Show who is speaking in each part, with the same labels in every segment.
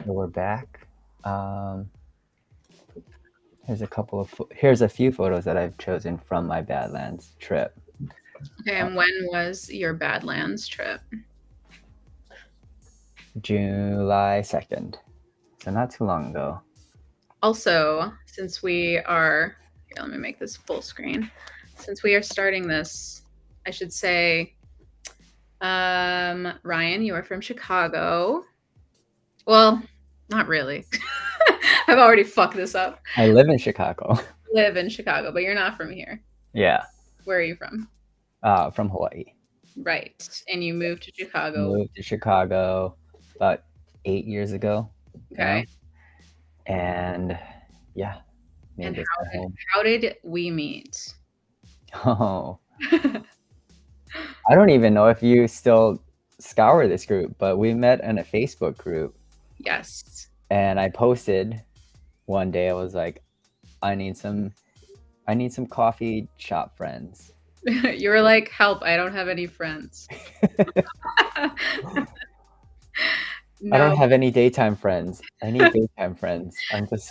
Speaker 1: So we're back. Here's a few photos that I've chosen from my Badlands trip.
Speaker 2: Okay, and when was your Badlands trip?
Speaker 1: July 2nd. So not too long ago.
Speaker 2: Also, since we are here, let me make this full screen. Since we are starting this, I should say, Ryan, you are from Chicago. Well, not really. I've already fucked this up.
Speaker 1: I live in Chicago.
Speaker 2: Live in Chicago, but you're not from here.
Speaker 1: Yeah.
Speaker 2: Where are you from?
Speaker 1: From Hawaii.
Speaker 2: Right. And you moved to Chicago.
Speaker 1: Moved to Chicago about 8 years ago.
Speaker 2: Okay.
Speaker 1: And yeah, made
Speaker 2: And
Speaker 1: this my home.
Speaker 2: how did we meet?
Speaker 1: Oh, I don't even know if you still scour this group, but we met in a Facebook group.
Speaker 2: Yes.
Speaker 1: And I posted one day. I was like, I need some coffee shop friends.
Speaker 2: You were like, help, I don't have any friends.
Speaker 1: I don't have any daytime friends. I need daytime friends. I'm just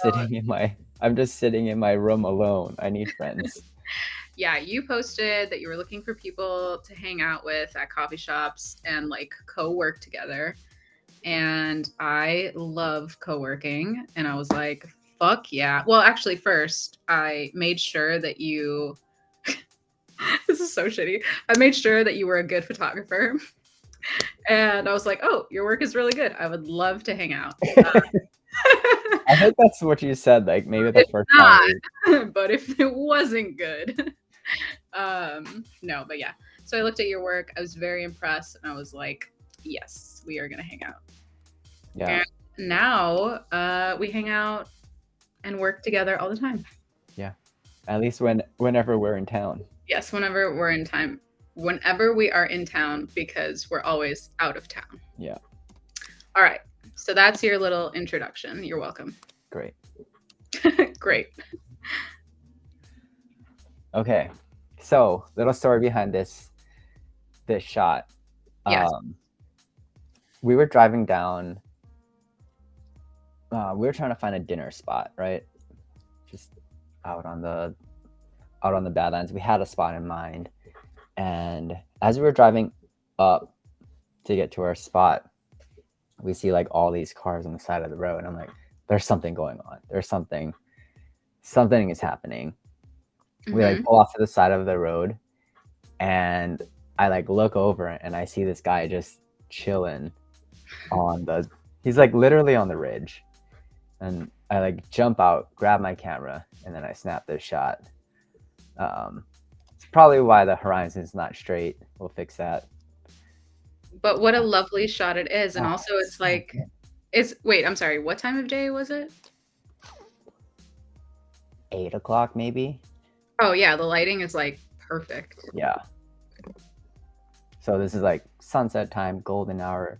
Speaker 1: sitting in my room alone. I need friends.
Speaker 2: Yeah, you posted that you were looking for people to hang out with at coffee shops and like co-work together. And I love co-working. And I was like, fuck yeah. Well, actually, first, I made sure that you. This is so shitty. I made sure that you were a good photographer. And I was like, oh, your work is really good. I would love to hang out.
Speaker 1: I think that's what you said, like maybe the
Speaker 2: If
Speaker 1: first
Speaker 2: not,
Speaker 1: time.
Speaker 2: but if it wasn't good. No, but yeah. So I looked at your work. I was very impressed. And I was like, yes, we are going to hang out.
Speaker 1: Yeah.
Speaker 2: And now we hang out and work together all the time.
Speaker 1: Yeah. At least whenever we're in town.
Speaker 2: Yes, whenever we're in time. Whenever we are in town, because we're always out of town.
Speaker 1: Yeah.
Speaker 2: All right. So that's your little introduction. You're welcome.
Speaker 1: Great.
Speaker 2: Great.
Speaker 1: Okay. So, little story behind this shot.
Speaker 2: Yes.
Speaker 1: We were driving down. We were trying to find a dinner spot, right? Just out on the Badlands. We had a spot in mind, and as we were driving up to get to our spot, we see like all these cars on the side of the road, and I'm like, "There's something going on. There's something is happening." We like pull off to the side of the road, and I like look over and I see this guy just chilling he's like literally on the ridge, and I like jump out, grab my camera, and then I snap this shot. It's probably why the horizon's not straight. We'll fix that.
Speaker 2: But what a lovely shot it is. And also it's like, wait, I'm sorry. What time of day was it?
Speaker 1: 8 o'clock maybe.
Speaker 2: Oh yeah. The lighting is like perfect.
Speaker 1: Yeah. So this is like sunset time, golden hour,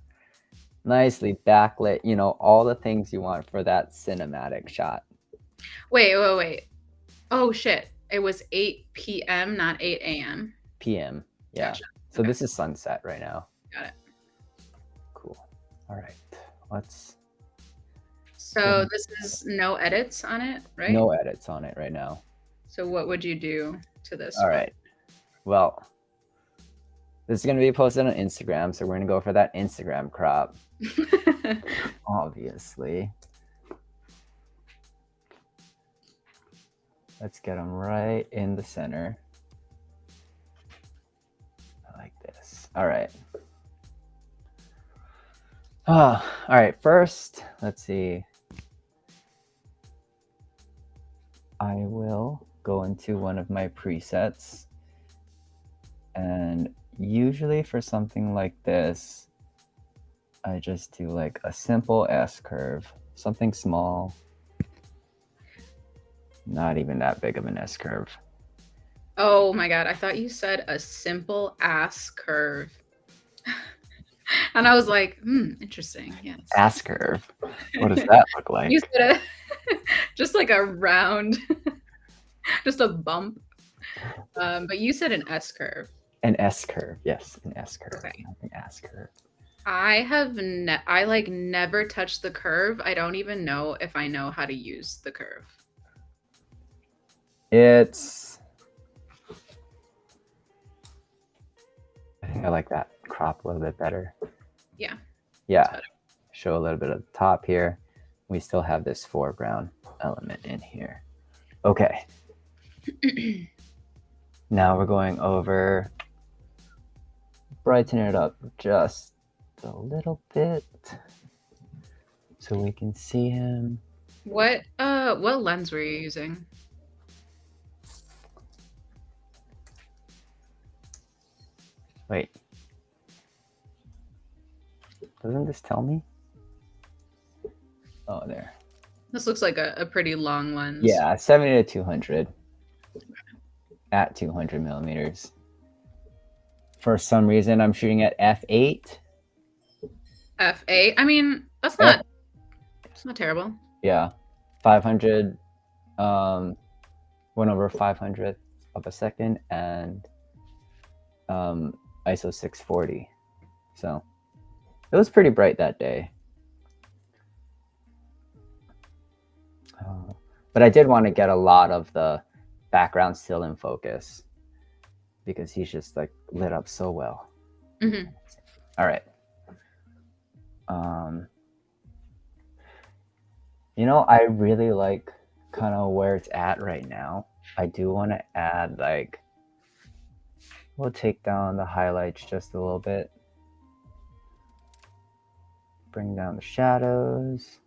Speaker 1: nicely backlit, all the things you want for that cinematic shot.
Speaker 2: Wait. Oh shit. It was 8 p.m., not 8 a.m.
Speaker 1: PM. Yeah. Gotcha. So okay. This is sunset right now.
Speaker 2: Got it.
Speaker 1: Cool. All right.
Speaker 2: So this is no edits on it, right?
Speaker 1: No edits on it right now.
Speaker 2: So what would you do to this?
Speaker 1: All right. Well, this is going to be posted on Instagram, so we're going to go for that Instagram crop. Obviously. Let's get them right in the center. I like this. All right. All right. First, let's see. I will go into one of my presets. And usually for something like this, I just do like a simple S curve, something small. Not even that big of an S curve.
Speaker 2: Oh my God. I thought you said a simple ass curve. And I was like, interesting. Yes.
Speaker 1: Ass curve. What does that look like?
Speaker 2: You said just like a round, just a bump. But you said an S curve.
Speaker 1: An S curve. Yes, an S curve.
Speaker 2: Okay.
Speaker 1: An S curve.
Speaker 2: I like never touched the curve. I don't even know if I know how to use the curve.
Speaker 1: It's, I think I like that crop a little bit better.
Speaker 2: Yeah.
Speaker 1: Yeah. Show a little bit of the top here. We still have this foreground element in here. Okay. Now we're going over, brighten it up just a little bit so we can see him.
Speaker 2: What lens were you using?
Speaker 1: Wait. Doesn't this tell me? Oh, there.
Speaker 2: This looks like a pretty long lens.
Speaker 1: Yeah, 70 to 200 at 200 millimeters. For some reason, I'm shooting at f8.
Speaker 2: F8. I mean, it's not terrible.
Speaker 1: Yeah, 500, 1/500th of a second, and ISO 640. So it was pretty bright that day. But I did want to get a lot of the background still in focus because he's just like lit up so well.
Speaker 2: Mm-hmm.
Speaker 1: All right. You know, I really like kind of where it's at right now. I do want to add like, we'll take down the highlights just a little bit. Bring down the shadows.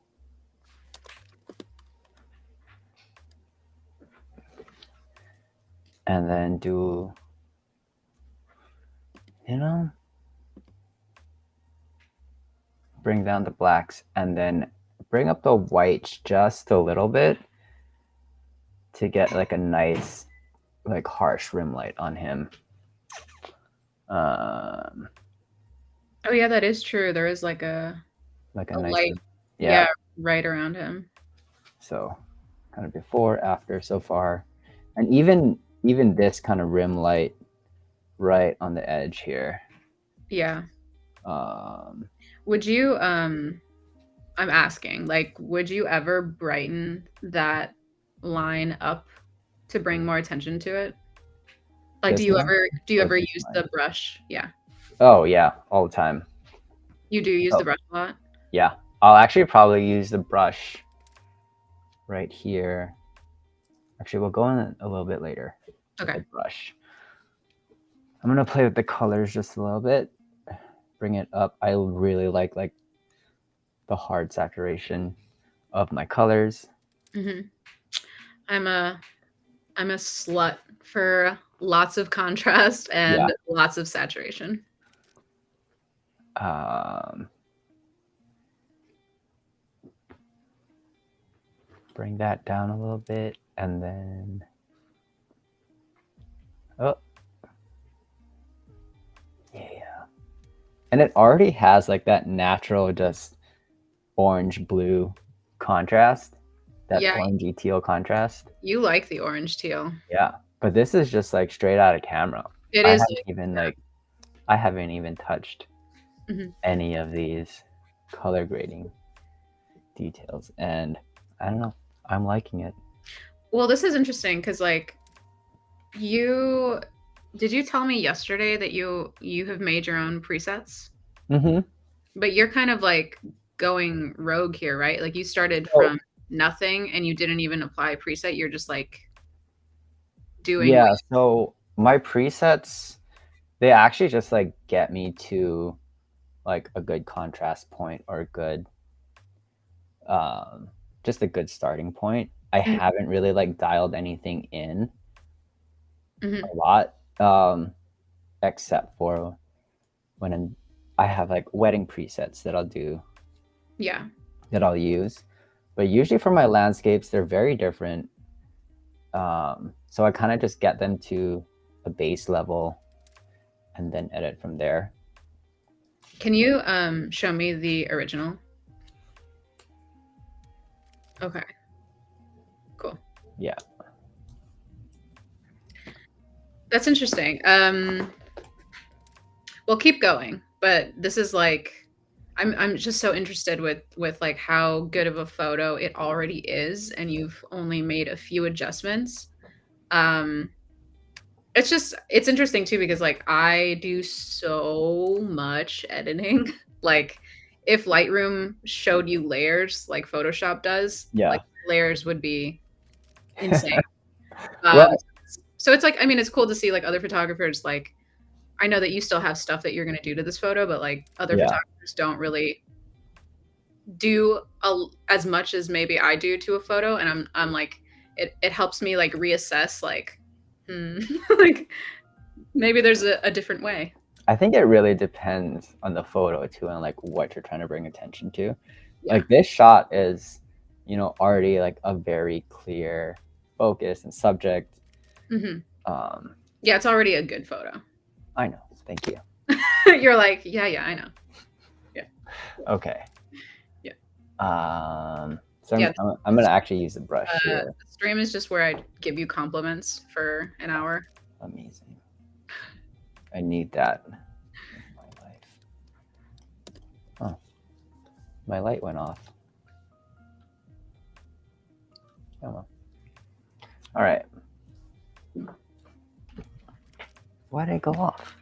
Speaker 1: And then do, you know, bring down the blacks and then bring up the whites just a little bit to get like a nice, like harsh rim light on him.
Speaker 2: Oh yeah, that is true. There is like a
Speaker 1: nice
Speaker 2: light, yeah, right around him.
Speaker 1: So kind of before, after so far, and even this kind of rim light right on the edge here.
Speaker 2: Yeah. Would you I'm asking, like, would you ever brighten that line up to bring more attention to it? Like, do you ever use the brush? Yeah.
Speaker 1: Oh yeah, all the time.
Speaker 2: You do use the brush a lot?
Speaker 1: Yeah, I'll actually probably use the brush right here. Actually, we'll go in a little bit later.
Speaker 2: Okay.
Speaker 1: Brush. I'm gonna play with the colors just a little bit. Bring it up. I really like the hard saturation of my colors.
Speaker 2: Mm-hmm. I'm a slut for lots of contrast and lots of saturation.
Speaker 1: Bring that down a little bit, and then yeah, and it already has like that natural just orange blue contrast, that orangey teal contrast.
Speaker 2: You like the orange teal.
Speaker 1: Yeah, but this is just like straight out of camera.
Speaker 2: It is
Speaker 1: I haven't even touched any of these color grading details, and I don't know, I'm liking it.
Speaker 2: Well, this is interesting because like did you tell me yesterday that you have made your own presets?
Speaker 1: Mm-hmm.
Speaker 2: But you're kind of like going rogue here, right? Like you started from nothing and you didn't even apply a preset. You're just like doing.
Speaker 1: Yeah. So my presets, they actually just like get me to like a good contrast point or a good, just a good starting point. I haven't really like dialed anything in a lot, except for when I have like wedding presets that I'll do.
Speaker 2: Yeah.
Speaker 1: That I'll use. But usually for my landscapes, they're very different. So I kind of just get them to a base level and then edit from there.
Speaker 2: Can you show me the original? Okay. Cool.
Speaker 1: Yeah.
Speaker 2: That's interesting. We'll keep going, but this is like I'm just so interested with like how good of a photo it already is, and you've only made a few adjustments. Um, it's interesting too because like I do so much editing. Like if Lightroom showed you layers like Photoshop does, like
Speaker 1: Yeah.
Speaker 2: layers would be insane. Um,
Speaker 1: Well,
Speaker 2: so it's like I mean it's cool to see like other photographers like I know that you still have stuff that you're going to do to this photo, but like other
Speaker 1: yeah.
Speaker 2: photographers don't really do as much as maybe I do to a photo, and I'm like it helps me like reassess like like maybe there's a different way.
Speaker 1: I think it really depends on the photo too and like what you're trying to bring attention to.
Speaker 2: Yeah.
Speaker 1: Like this shot is, already like a very clear focus and subject.
Speaker 2: Hmm.
Speaker 1: Um,
Speaker 2: Yeah, it's already a good photo.
Speaker 1: I know. Thank you.
Speaker 2: You're like, yeah, I know. Yeah,
Speaker 1: Okay.
Speaker 2: yeah,
Speaker 1: So
Speaker 2: yeah.
Speaker 1: I'm gonna actually use the brush here.
Speaker 2: The stream is just where I give you compliments for an hour.
Speaker 1: Amazing. I need that in my life. Oh, my light went off. Oh well. All right. Why did it go off?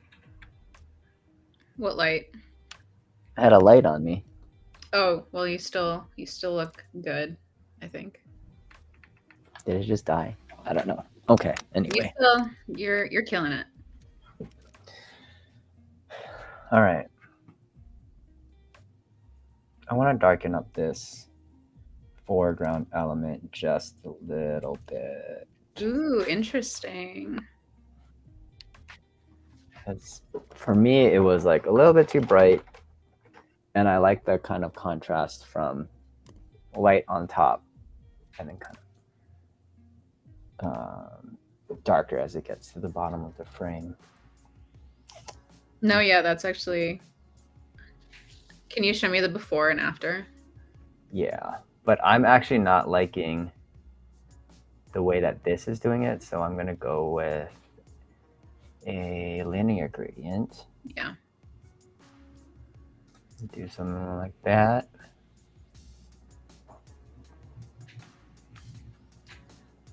Speaker 2: What light?
Speaker 1: I had a light on me.
Speaker 2: Oh, well, you still look good, I think.
Speaker 1: Did it just die? I don't know. Okay.
Speaker 2: You
Speaker 1: Anyway.
Speaker 2: still you're killing it.
Speaker 1: All right. I want to darken up this foreground element just a little bit.
Speaker 2: Ooh, interesting.
Speaker 1: Because for me, it was like a little bit too bright. And I like the kind of contrast from light on top and then kind of darker as it gets to the bottom of the frame.
Speaker 2: No, yeah, that's actually. Can you show me the before and after?
Speaker 1: Yeah. But I'm actually not liking the way that this is doing it. So I'm going to go with a linear gradient.
Speaker 2: Yeah.
Speaker 1: Do something like that.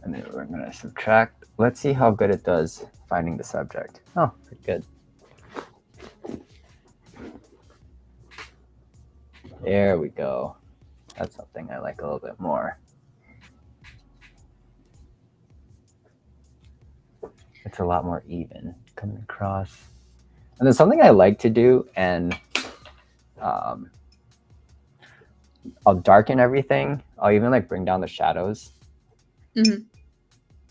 Speaker 1: And then we're going to subtract. Let's see how good it does finding the subject. Oh, pretty good. There we go. That's something I like a little bit more. It's a lot more even coming across. And there's something I like to do, and I'll darken everything. I'll even like bring down the shadows
Speaker 2: Mm-hmm.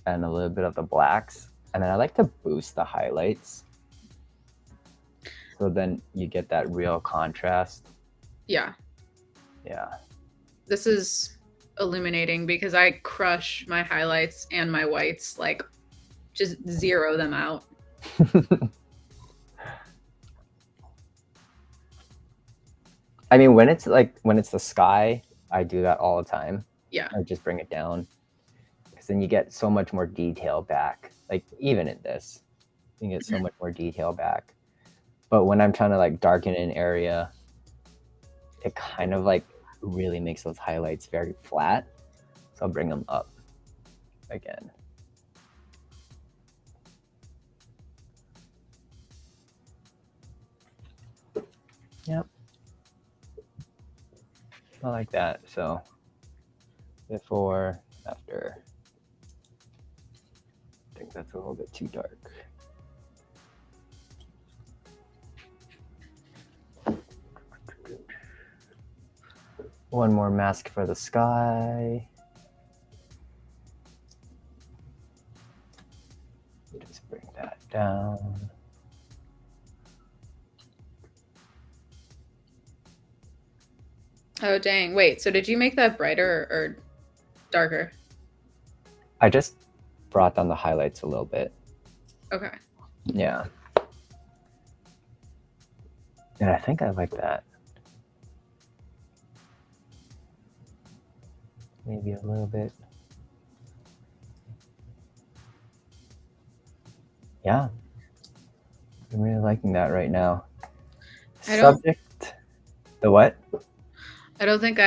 Speaker 1: and a little bit of the blacks. And then I like to boost the highlights. So then you get that real contrast.
Speaker 2: Yeah.
Speaker 1: Yeah.
Speaker 2: This is illuminating because I crush my highlights and my whites, like just zero them out.
Speaker 1: I mean, when it's the sky, I do that all the time.
Speaker 2: Yeah.
Speaker 1: I just bring it down because then you get so much more detail back. Like even in this, you get so much more detail back. But when I'm trying to like darken an area, it kind of like really makes those highlights very flat. So I'll bring them up again. Yep. I like that. So before, after. I think that's a little bit too dark. One more mask for the sky. Just bring that down.
Speaker 2: Oh dang. Wait, so did you make that brighter or darker?
Speaker 1: I just brought down the highlights a little bit.
Speaker 2: Okay.
Speaker 1: Yeah. And I think I like that. Maybe a little bit. Yeah. I'm really liking that right now. Subject The what?
Speaker 2: I don't think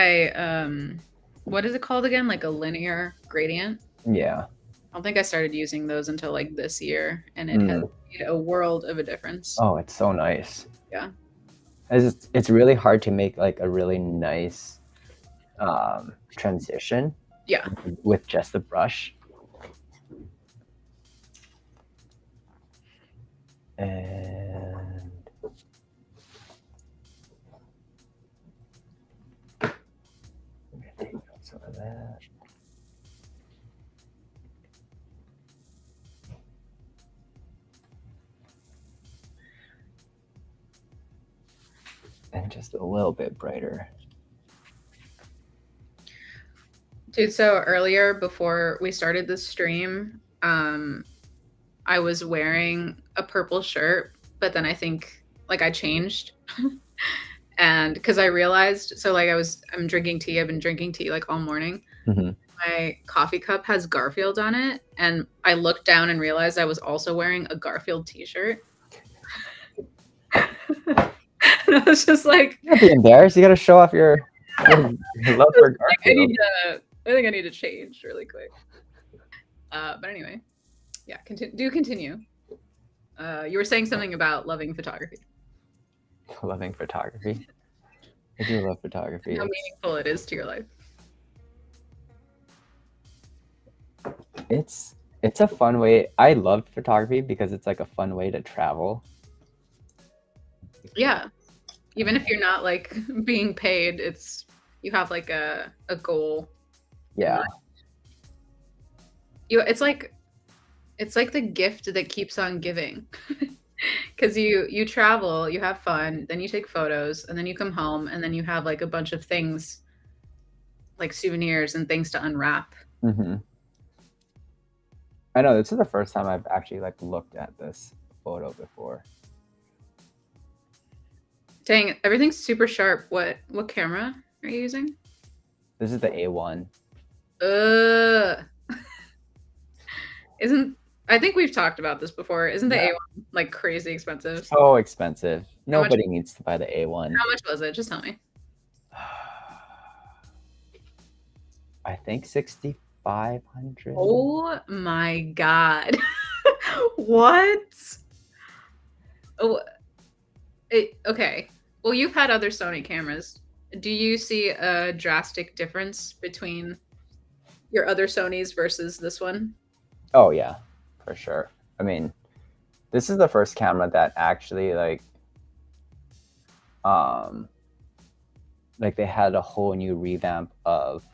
Speaker 2: what is it called again? Like a linear gradient?
Speaker 1: Yeah.
Speaker 2: I don't think I started using those until like this year, and it has
Speaker 1: Mm.
Speaker 2: made a world of a difference.
Speaker 1: Oh, it's so nice.
Speaker 2: Yeah.
Speaker 1: It's really hard to make like a really nice transition
Speaker 2: Yeah.
Speaker 1: with just the brush. And I'm gonna take out some of that. And just a little bit brighter.
Speaker 2: Dude, so earlier before we started the stream, I was wearing a purple shirt, but then I think like I changed. And because I realized, so like I'm drinking tea. I've been drinking tea like all morning.
Speaker 1: Mm-hmm.
Speaker 2: My coffee cup has Garfield on it, and I looked down and realized I was also wearing a Garfield t-shirt. And I was just like,
Speaker 1: You gotta be embarrassed. You gotta show off your love for Garfield.
Speaker 2: I think I need to change really quick. But anyway, yeah, continue. You were saying something about loving photography.
Speaker 1: Loving photography. I do love photography.
Speaker 2: How meaningful it is to your life.
Speaker 1: It's a fun way. I love photography because it's like a fun way to travel.
Speaker 2: Yeah. Even if you're not like being paid, you have like a goal.
Speaker 1: Yeah.
Speaker 2: It's like the gift that keeps on giving. Because you travel, you have fun, then you take photos, and then you come home, and then you have like a bunch of things, like souvenirs and things to unwrap.
Speaker 1: Mm-hmm. I know this is the first time I've actually like looked at this photo before.
Speaker 2: Dang, everything's super sharp. What camera are you using?
Speaker 1: This is the A1.
Speaker 2: I think we've talked about this before. Isn't the
Speaker 1: Yeah.
Speaker 2: A1 like crazy expensive?
Speaker 1: So expensive. Nobody needs to buy the A1.
Speaker 2: How much was it? Just tell me.
Speaker 1: I think 6,500.
Speaker 2: Oh my god. What? Oh, okay. Well, you've had other Sony cameras. Do you see a drastic difference between your other Sonys versus this one?
Speaker 1: Oh yeah, for sure. I mean, this is the first camera that actually like they had a whole new revamp of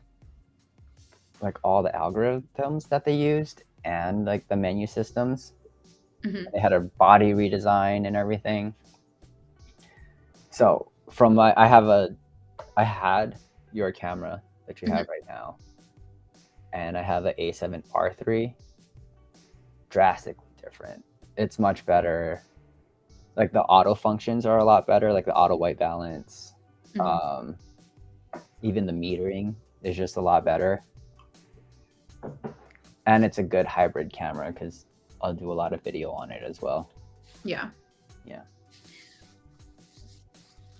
Speaker 1: like all the algorithms that they used and like the menu systems.
Speaker 2: Mm-hmm.
Speaker 1: They had a body redesign and everything. So from I had your camera that you have right now, and I have the A7R3. Drastically different. It's much better. Like the auto functions are a lot better, like the auto white balance. Even the metering is just a lot better. And it's a good hybrid camera because I'll do a lot of video on it as well.
Speaker 2: Yeah.
Speaker 1: Yeah.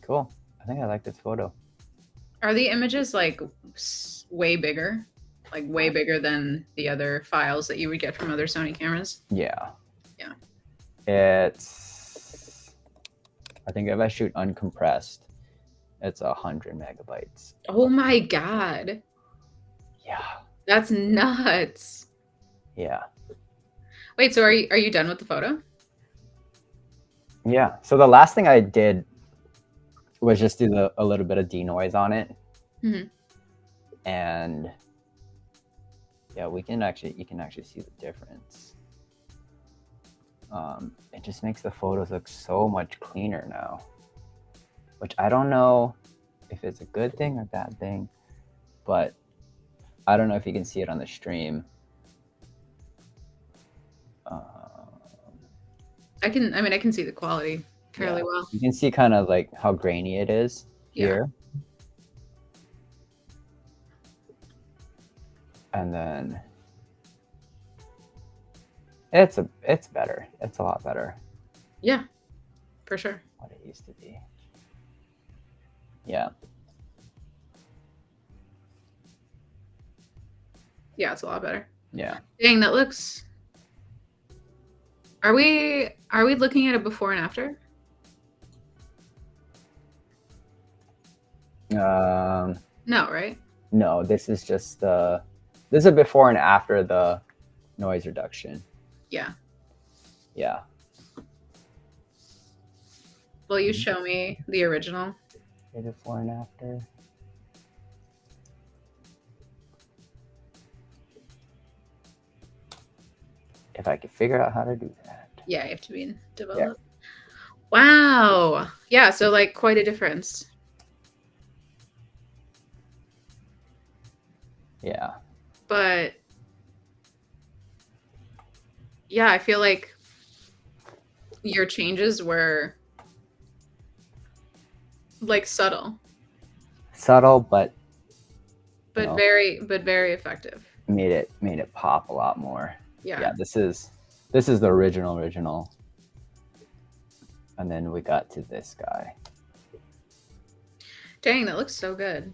Speaker 1: Cool. I think I like this photo.
Speaker 2: Are the images like way bigger? Like way bigger than the other files that you would get from other Sony cameras?
Speaker 1: Yeah.
Speaker 2: Yeah.
Speaker 1: I think if I shoot uncompressed, it's 100 megabytes.
Speaker 2: Oh my god.
Speaker 1: Yeah.
Speaker 2: That's nuts.
Speaker 1: Yeah.
Speaker 2: Wait, so are you done with the photo?
Speaker 1: Yeah. So the last thing I did was just do a little bit of denoise on it.
Speaker 2: Mm-hmm.
Speaker 1: And yeah, you can actually see the difference. It just makes the photos look so much cleaner now, which I don't know if it's a good thing or bad thing, but I don't know if you can see it on the stream.
Speaker 2: I can see the quality fairly well.
Speaker 1: You can see kind of like how grainy it is here. And then it's better. It's a lot better.
Speaker 2: Yeah, for sure.
Speaker 1: What it used to be. Yeah.
Speaker 2: Yeah, it's a lot better.
Speaker 1: Yeah.
Speaker 2: Dang, that looks. Are we looking at a before and after? No, right?
Speaker 1: No, this is just this is a before and after the noise reduction.
Speaker 2: Yeah.
Speaker 1: Yeah.
Speaker 2: Will you show me the original?
Speaker 1: Before and after. If I could figure out how to do that.
Speaker 2: Yeah, you have to be developed. Yeah. Wow. Yeah, so like quite a difference.
Speaker 1: Yeah.
Speaker 2: But yeah, I feel like your changes were like subtle,
Speaker 1: Subtle, but
Speaker 2: but very effective.
Speaker 1: made it pop a lot more.
Speaker 2: Yeah.
Speaker 1: Yeah, this is the original. And then we got to this guy.
Speaker 2: Dang, that looks so good.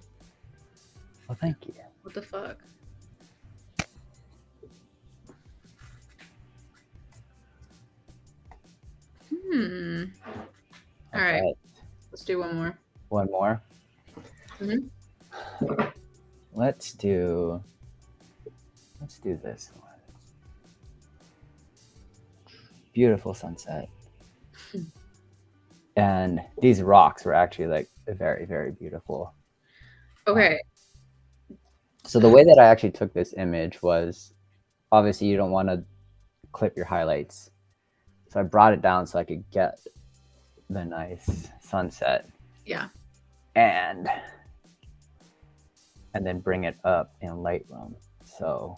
Speaker 1: Well, thank you.
Speaker 2: What the fuck? All right.
Speaker 1: Okay.
Speaker 2: Let's do one more.
Speaker 1: One more.
Speaker 2: Mm-hmm.
Speaker 1: Let's do this one. Beautiful sunset. And these rocks were actually like very, very beautiful.
Speaker 2: Okay.
Speaker 1: So the way that I actually took this image was, obviously you don't want to clip your highlights. So I brought it down so I could get the nice sunset.
Speaker 2: Yeah.
Speaker 1: And then bring it up in Lightroom. So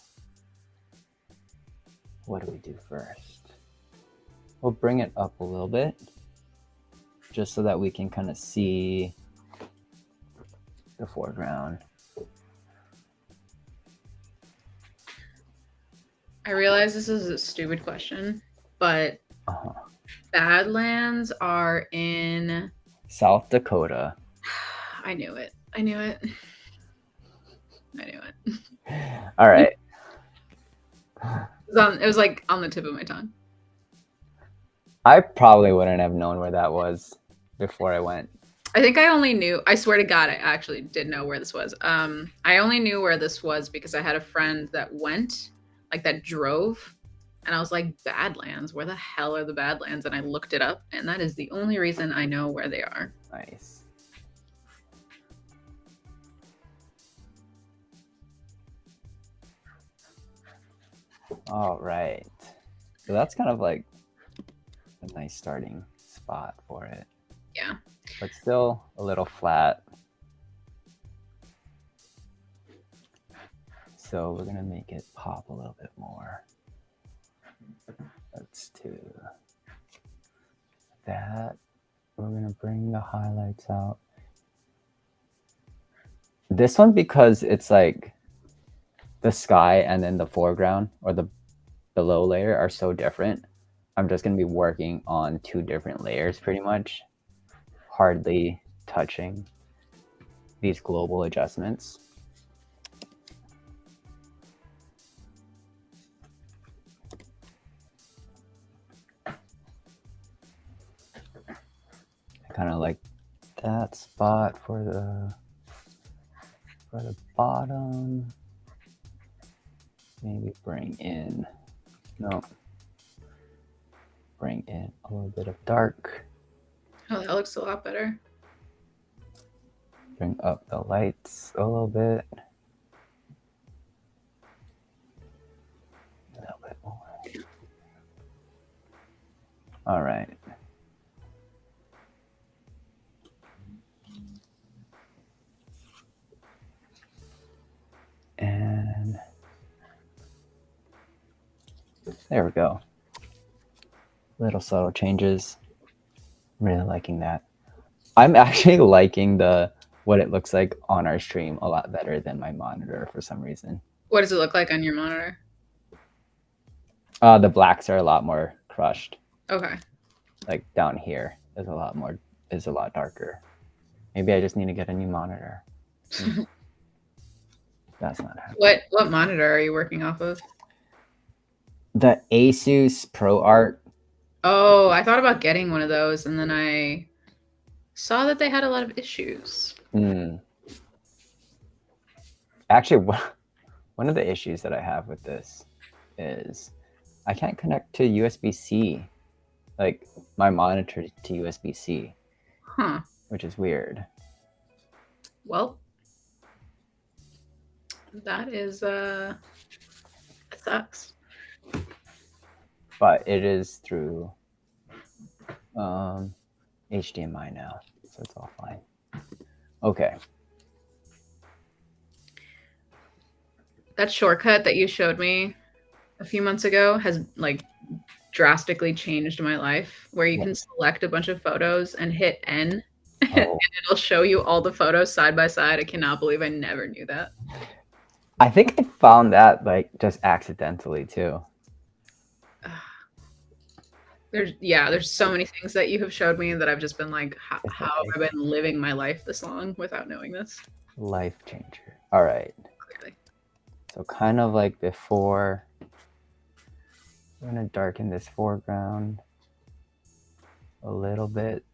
Speaker 1: what do we do first? We'll bring it up a little bit just so that we can kind of see the foreground.
Speaker 2: I realize this is a stupid question, but Badlands are in
Speaker 1: South Dakota.
Speaker 2: I knew it. I knew it.
Speaker 1: All right.
Speaker 2: It was like on the tip of my tongue.
Speaker 1: I probably wouldn't have known where that was before I went.
Speaker 2: I think I only knew, I swear to God, I actually did know where this was. I only knew where this was because I had a friend that went, like that drove, and I was like, Badlands, where the hell are the Badlands? And I looked it up, and that is the only reason I know where they are.
Speaker 1: Nice. All right. So that's kind of like a nice starting spot for it.
Speaker 2: Yeah.
Speaker 1: But still a little flat. So we're going to make it pop a little bit more. Let's do that. We're going to bring the highlights out. This one, because it's like the sky and then the foreground or the below layer are so different, I'm just going to be working on two different layers pretty much, hardly touching these global adjustments. I kind of like that spot for the bottom. Maybe bring in a little bit of dark.
Speaker 2: Oh, that looks a lot better.
Speaker 1: Bring up the lights a little bit. A little bit more. All right. And there we go. Little subtle changes. I'm really liking that. I'm actually liking what it looks like on our stream a lot better than my monitor for some reason.
Speaker 2: What does it look like on your monitor?
Speaker 1: The blacks are a lot more crushed.
Speaker 2: Okay.
Speaker 1: Like down here is a lot darker. Maybe I just need to get a new monitor. That's not happening.
Speaker 2: What monitor are you working off of?
Speaker 1: The Asus Pro Art.
Speaker 2: Oh, I thought about getting one of those, and then I saw that they had a lot of issues.
Speaker 1: Actually, one of the issues that I have with this is I can't connect to USB-C, like my monitor to USB-C,
Speaker 2: Huh.
Speaker 1: which is weird.
Speaker 2: Well, that is it sucks.
Speaker 1: But it is through HDMI now, so it's all fine. Okay.
Speaker 2: That shortcut that you showed me a few months ago has like drastically changed my life, where you can select a bunch of photos and hit N and it'll show you all the photos side by side. I cannot believe I never knew that.
Speaker 1: I think I found that like just accidentally too.
Speaker 2: There's so many things that you have showed me that I've just been like, how have I been living my life this long without knowing this?
Speaker 1: Life changer. All right.
Speaker 2: Clearly.
Speaker 1: So kind of like before, I'm gonna darken this foreground a little bit.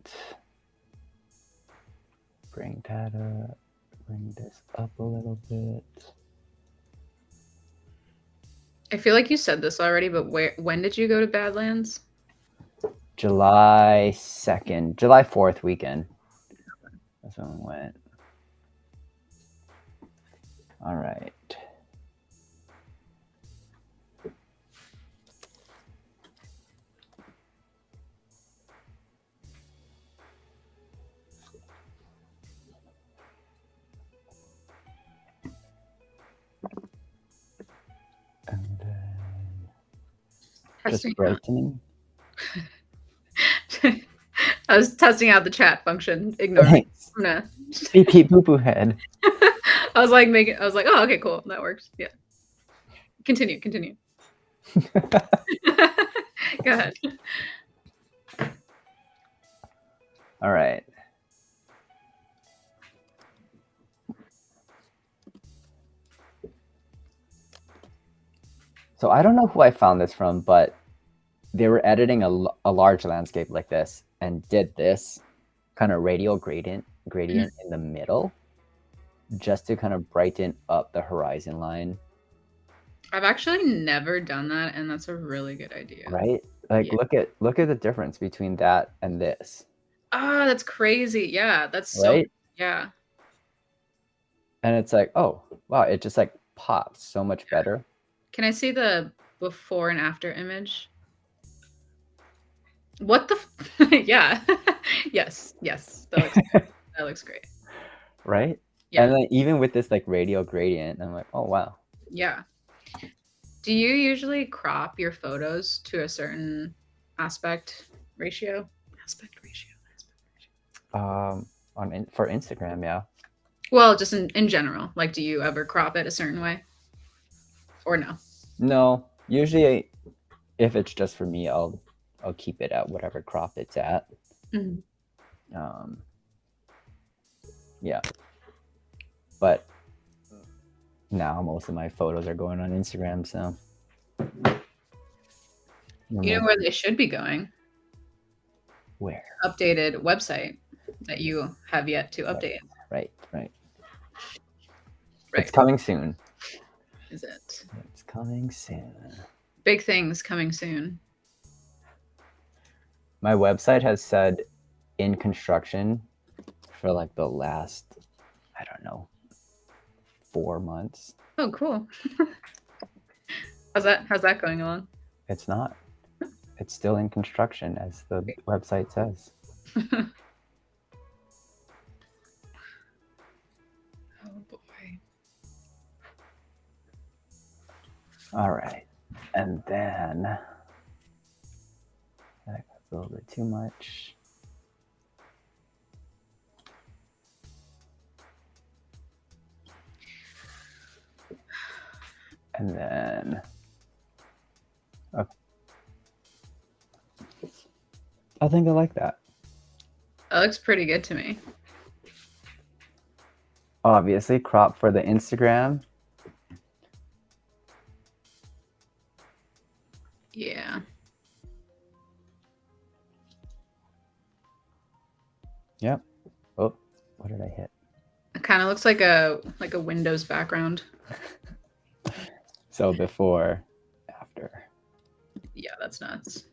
Speaker 1: Bring that up. Bring this up a little bit.
Speaker 2: I feel like you said this already, but when did you go to Badlands?
Speaker 1: July 2nd, July 4th weekend. That's when we went. All right. And then just brightening.
Speaker 2: I was testing out the chat function. Ignore me. I'm gonna
Speaker 1: beep beep boo boo head.
Speaker 2: I was like, oh, okay, cool, that works. Yeah. Continue. Go ahead.
Speaker 1: All right. So I don't know who I found this from, but they were editing a large landscape like this and did this kind of radial gradient in the middle just to kind of brighten up the horizon line.
Speaker 2: I've actually never done that, and that's a really good idea.
Speaker 1: Right? Like, yeah. Look at the difference between that and this.
Speaker 2: Ah, that's crazy. Yeah, that's so
Speaker 1: right.
Speaker 2: Yeah.
Speaker 1: And it's like, oh wow, it just like pops so much better.
Speaker 2: Can I see the before and after image? What the? Yeah. yes. That looks great.
Speaker 1: Right? Yeah. And then even with this like radial gradient, I'm like, oh wow.
Speaker 2: Yeah. Do you usually crop your photos to a certain aspect ratio?
Speaker 1: For Instagram, yeah.
Speaker 2: Well, just in general. Like, do you ever crop it a certain way? Or no?
Speaker 1: No. Usually if it's just for me, I'll keep it at whatever crop it's at. Mm-hmm. Yeah. But now most of my photos are going on Instagram, so.
Speaker 2: You know where they should be going?
Speaker 1: Where?
Speaker 2: Updated website that you have yet to update.
Speaker 1: Right. It's coming soon.
Speaker 2: Is it?
Speaker 1: It's coming soon.
Speaker 2: Big things coming soon.
Speaker 1: My website has said in construction for like the last, I don't know, 4 months.
Speaker 2: Oh, cool. How's that going along?
Speaker 1: It's not. It's still in construction, as the website says.
Speaker 2: Oh boy.
Speaker 1: All right. And then that's a little bit too much. And then I think I like that.
Speaker 2: That looks pretty good to me.
Speaker 1: Obviously, crop for the Instagram.
Speaker 2: Yeah.
Speaker 1: Yep. Oh, what did I hit?
Speaker 2: It kind of looks like a Windows background.
Speaker 1: So before, after.
Speaker 2: Yeah, that's nuts.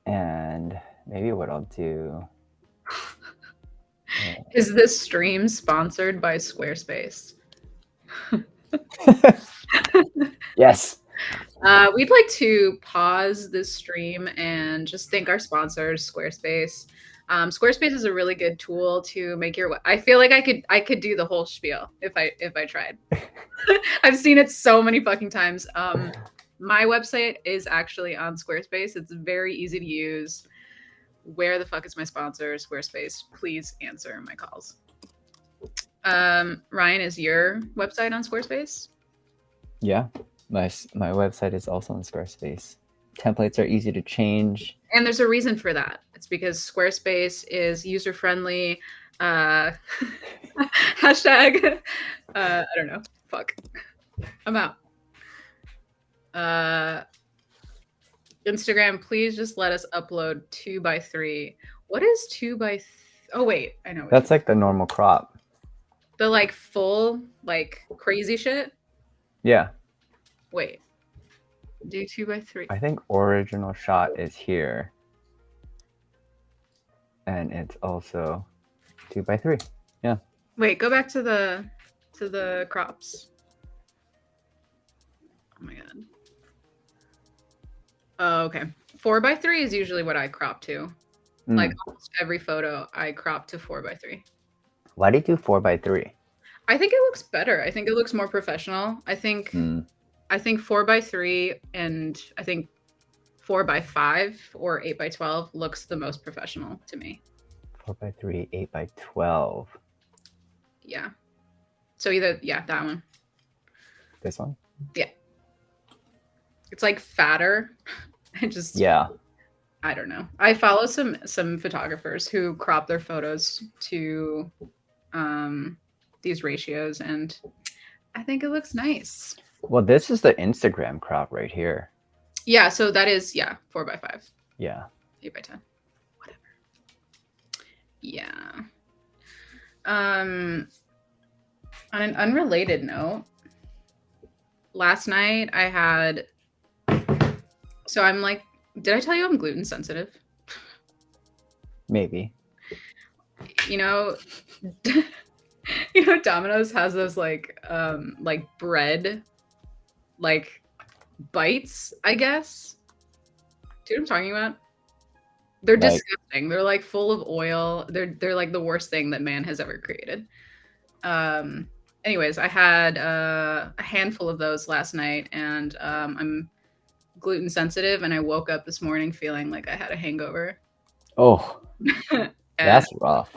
Speaker 1: And maybe what I'll do.
Speaker 2: Is this stream sponsored by Squarespace?
Speaker 1: Yes.
Speaker 2: We'd like to pause this stream and just thank our sponsors, Squarespace. Squarespace is a really good tool to make your. I feel like I could do the whole spiel if I tried. I've seen it so many fucking times. My website is actually on Squarespace. It's very easy to use. Where the fuck is my sponsor, Squarespace? Please answer my calls. Ryan, is your website on Squarespace?
Speaker 1: Yeah, my website is also on Squarespace. Templates are easy to change.
Speaker 2: And there's a reason for that. It's because Squarespace is user-friendly. Hashtag, I don't know. Fuck. I'm out. Instagram, please just let us upload 2x3. What is 2x? Oh wait, I know.
Speaker 1: That's like the normal crop.
Speaker 2: The like full like crazy shit.
Speaker 1: Yeah.
Speaker 2: Wait. Do 2x3.
Speaker 1: I think original shot is here, and it's also 2x3. Yeah.
Speaker 2: Wait, go back to the crops. Oh my god. Oh, okay. 4x3 is usually what I crop to. Like almost every photo, I crop to 4x3.
Speaker 1: Why do you do 4x3?
Speaker 2: I think it looks better. I think it looks more professional. I think 4x3 and I think 4x5 or 8x12 looks the most professional to me.
Speaker 1: 4x3, 8x12.
Speaker 2: Yeah. So either that one.
Speaker 1: This one?
Speaker 2: Yeah. It's like fatter. I don't know. I follow some photographers who crop their photos to these ratios, and I think it looks nice.
Speaker 1: Well, this is the Instagram crop right here.
Speaker 2: Yeah, so that is 4x5.
Speaker 1: Yeah.
Speaker 2: 8x10. Whatever. Yeah. On an unrelated note, last night I had. So I'm like, did I tell you I'm gluten sensitive?
Speaker 1: Maybe.
Speaker 2: You know, Domino's has those like bread, like bites, I guess. Do you know what I'm talking about? They're disgusting. They're like full of oil. They're like the worst thing that man has ever created. Anyways, I had a handful of those last night, and I'm gluten sensitive, and I woke up this morning feeling like I had a hangover.
Speaker 1: Oh, that's rough.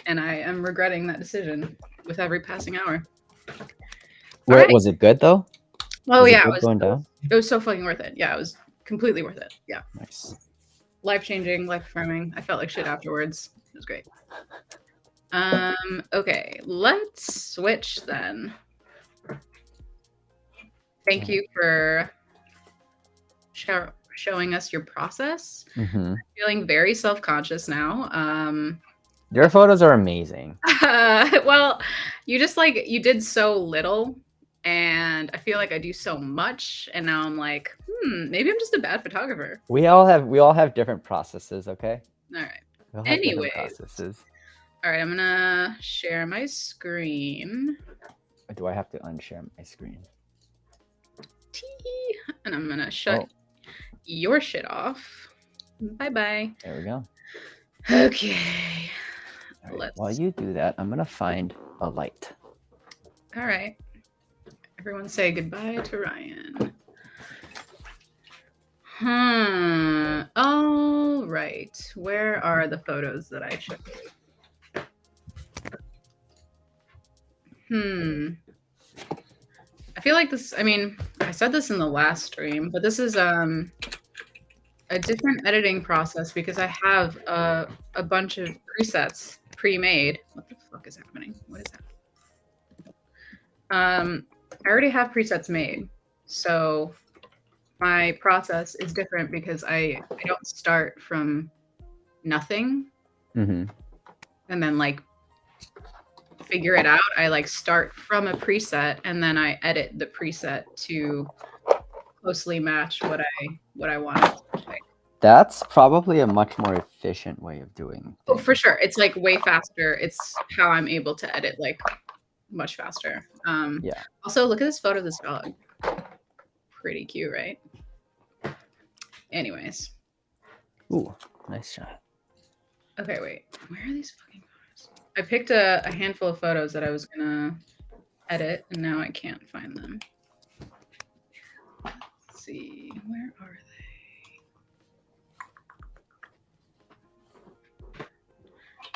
Speaker 2: And I am regretting that decision with every passing hour.
Speaker 1: Wait, was it good though?
Speaker 2: Oh yeah,
Speaker 1: it
Speaker 2: was so fucking worth it. Yeah, it was completely worth it. Yeah.
Speaker 1: Nice.
Speaker 2: Life-changing, life-affirming. I felt like shit afterwards. It was great. Okay, let's switch then. Thank you for showing us your process. I'm feeling very self-conscious now.
Speaker 1: Your photos are amazing.
Speaker 2: Well, you did so little, and I feel like I do so much, and now I'm like, maybe I'm just a bad photographer.
Speaker 1: We all have different processes, okay?
Speaker 2: All right. Anyways, all right, I'm gonna share my screen.
Speaker 1: Do I have to unshare my screen?
Speaker 2: And I'm gonna shut your shit off. Bye-bye.
Speaker 1: There we go.
Speaker 2: Okay.
Speaker 1: Right, while you do that, I'm gonna find a light.
Speaker 2: All right. Everyone say goodbye to Ryan. All right. Where are the photos that I took? I feel like this, I said this in the last stream, but this is a different editing process because I have a bunch of pre-made. What the fuck is happening? What is that? I already have presets made, so my process is different because I don't start from nothing
Speaker 1: Mm-hmm.
Speaker 2: and then like figure it out. I like start from a preset and then I edit the preset to closely match what I want.
Speaker 1: That's probably a much more efficient way of doing
Speaker 2: Oh,
Speaker 1: things.
Speaker 2: for sure. It's like way faster. It's how I'm able to edit like much faster.
Speaker 1: Yeah.
Speaker 2: Also, look at this photo of this dog. Pretty cute, right? Anyways.
Speaker 1: Ooh, nice shot.
Speaker 2: Okay, wait. Where are these fucking photos? I picked a handful of photos that I was gonna edit, and now I can't find them. Let's see. Where are they?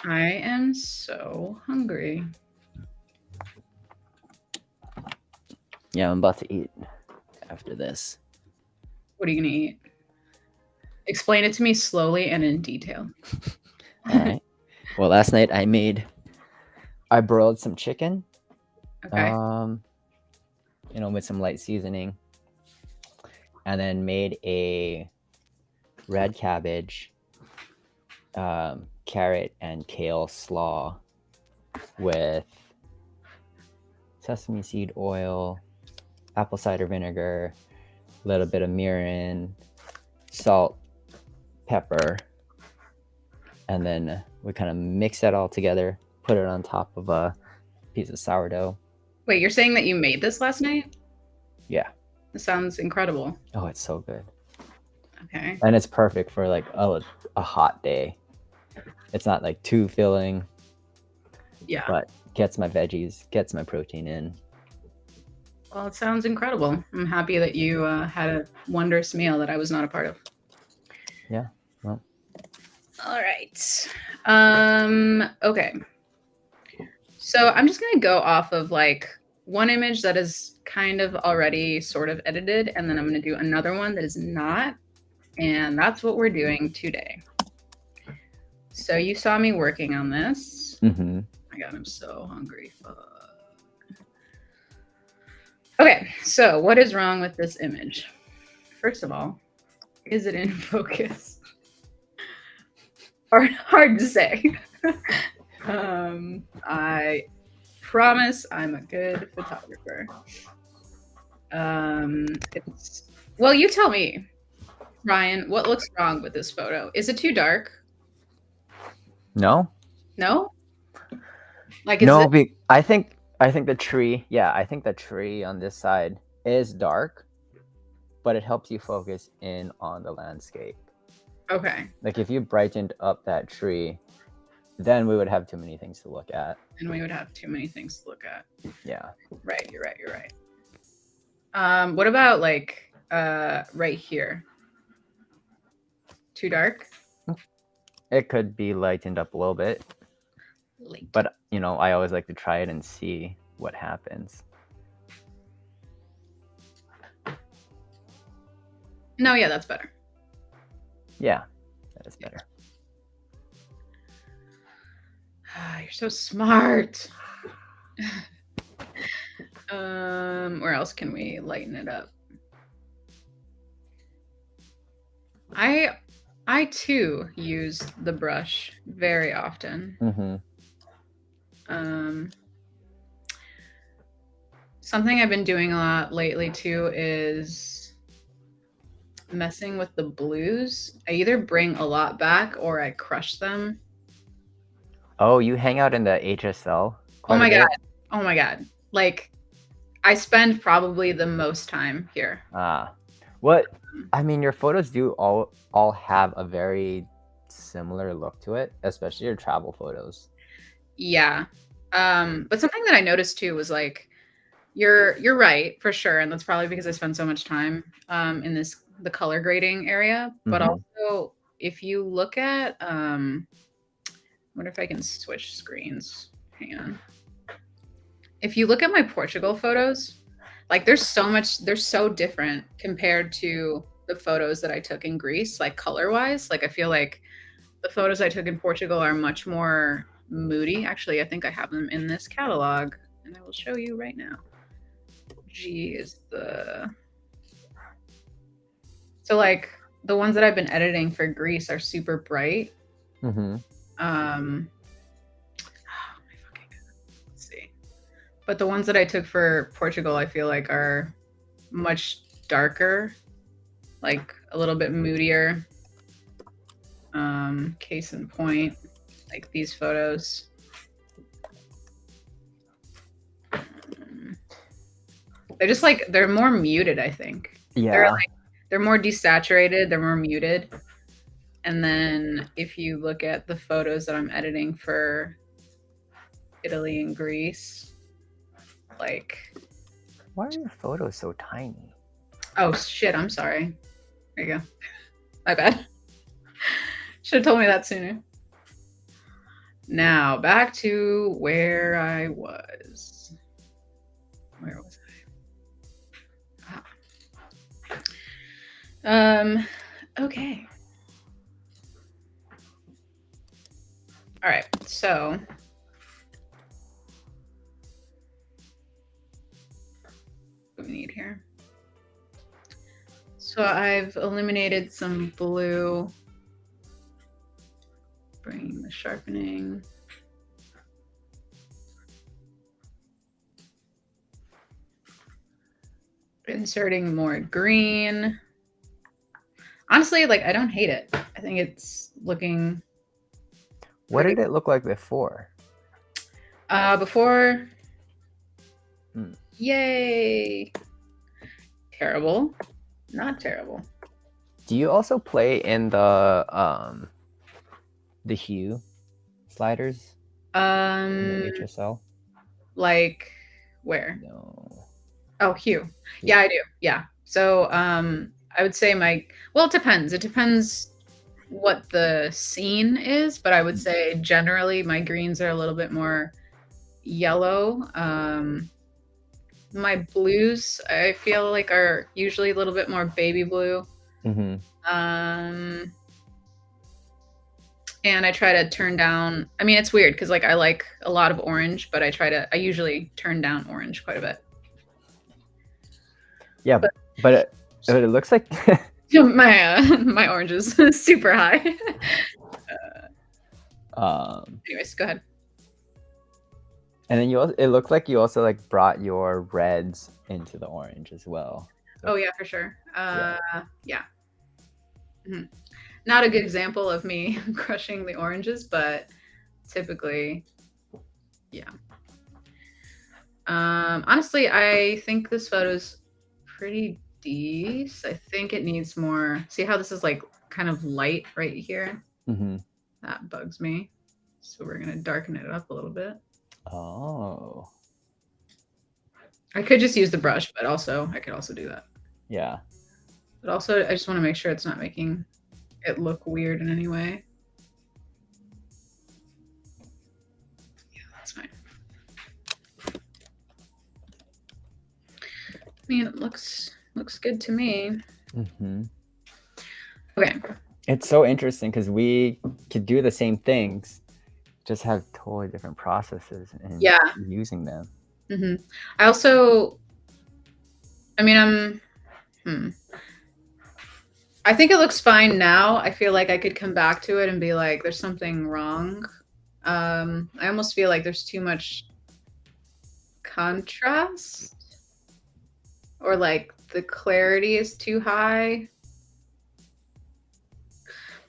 Speaker 2: I am so hungry.
Speaker 1: Yeah, I'm about to eat after this.
Speaker 2: What are you gonna eat? Explain it to me slowly and in detail.
Speaker 1: All right. Well, last night I broiled some chicken.
Speaker 2: Okay.
Speaker 1: With some light seasoning, and then made a red cabbage, carrot, and kale slaw with sesame seed oil, apple cider vinegar, a little bit of mirin, salt, pepper, and then we kind of mix that all together, put it on top of a piece of sourdough.
Speaker 2: Wait, you're saying that you made this last night?
Speaker 1: Yeah.
Speaker 2: This sounds incredible.
Speaker 1: Oh, it's so good.
Speaker 2: Okay.
Speaker 1: And it's perfect for like a hot day. It's not like too filling.
Speaker 2: Yeah.
Speaker 1: But gets my veggies, gets my protein in.
Speaker 2: Well, it sounds incredible. I'm happy that you had a wondrous meal that I was not a part of.
Speaker 1: Yeah. Well.
Speaker 2: All right. Okay. So I'm just gonna go off of like one image that is kind of already sort of edited, and then I'm gonna do another one that is not, and that's what we're doing today. So you saw me working on this.
Speaker 1: Mm-hmm.
Speaker 2: My God, I'm so hungry. Okay, so what is wrong with this image? First of all, is it in focus? Hard to say. I promise I'm a good photographer. Well, you tell me, Ryan, what looks wrong with this photo? Is it too dark?
Speaker 1: No.
Speaker 2: No? Like, is
Speaker 1: No,
Speaker 2: it?
Speaker 1: I think the tree, I think the tree on this side is dark, but it helps you focus in on the landscape.
Speaker 2: Okay.
Speaker 1: Like if you brightened up that tree, then we would have too many things to look at.
Speaker 2: And we would have too many things to look at.
Speaker 1: Yeah.
Speaker 2: Right, you're right. What about like right here? Too dark?
Speaker 1: It could be lightened up a little bit. But I always like to try it and see what happens.
Speaker 2: No, yeah, that's better.
Speaker 1: Yeah, that is better.
Speaker 2: You're so smart. Where else can we lighten it up? I too use the brush very often.
Speaker 1: Mm-hmm.
Speaker 2: Something I've been doing a lot lately too is messing with the blues. I either bring a lot back or I crush them.
Speaker 1: Oh, you hang out in the HSL?
Speaker 2: Oh my God. Oh my God. Like, I spend probably the most time here.
Speaker 1: I mean, your photos do all have a very similar look to it, especially your travel photos.
Speaker 2: Yeah. But something that I noticed too was like, you're right for sure, and that's probably because I spend so much time in the color grading area. But also, if you look at, I wonder if I can switch screens. Hang on. If you look at my Portugal photos, like they're so different compared to the photos that I took in Greece, like color wise. Like I feel like the photos I took in Portugal are much more moody. Actually, I think I have them in this catalog, and I will show you right now. G is the... So like the ones that I've been editing for Greece are super bright.
Speaker 1: Mm-hmm.
Speaker 2: Let's see. But the ones that I took for Portugal, I feel like are much darker, like a little bit moodier. Case in point, like these photos. They're just like, they're more muted, I think.
Speaker 1: Yeah.
Speaker 2: They're more desaturated, they're more muted. And then if you look at the photos that I'm editing for Italy and Greece, like...
Speaker 1: Why are your photos so tiny?
Speaker 2: Oh, shit, I'm sorry. There you go. My bad. Should have told me that sooner. Now, back to where I was. Where was I? Okay. All right, so what do we need here? So I've eliminated some blue, bringing the sharpening. Inserting more green. Honestly, like, I don't hate it. I think it's looking...
Speaker 1: What did it look like before?
Speaker 2: Before... Yay! Terrible. Not terrible.
Speaker 1: Do you also play in the hue sliders? In the HSL?
Speaker 2: Like where?
Speaker 1: No.
Speaker 2: Oh, hue. Yeah, I do. Yeah. So I would say well, it depends. It depends what the scene is, but I would say generally my greens are a little bit more yellow. My blues, I feel like, are usually a little bit more baby blue.
Speaker 1: Mm-hmm.
Speaker 2: And I try to turn down, I mean, it's weird because like I like a lot of orange, but I usually turn down orange quite a bit.
Speaker 1: Yeah, but it looks like
Speaker 2: my orange is super high. Anyways, go ahead.
Speaker 1: And then it looked like you also like brought your reds into the orange as well.
Speaker 2: So, oh yeah, for sure. Yeah. Mm-hmm. Not a good example of me crushing the oranges, but typically, yeah. Honestly, I think this photo's pretty decent. I think it needs more. See how this is like kind of light right here?
Speaker 1: Mm-hmm.
Speaker 2: That bugs me. So we're gonna darken it up a little bit.
Speaker 1: Oh.
Speaker 2: I could just use the brush, but also I could also do that.
Speaker 1: Yeah.
Speaker 2: But also I just want to make sure it's not making it look weird in any way. Yeah, that's fine. I mean, it looks good to me.
Speaker 1: Mm-hmm.
Speaker 2: Okay.
Speaker 1: It's so interesting because we could do the same things, just have totally different processes and using them.
Speaker 2: Mm-hmm. I also, I mean, I think it looks fine now. I feel like I could come back to it and be like, there's something wrong. I almost feel like there's too much contrast, or like the clarity is too high.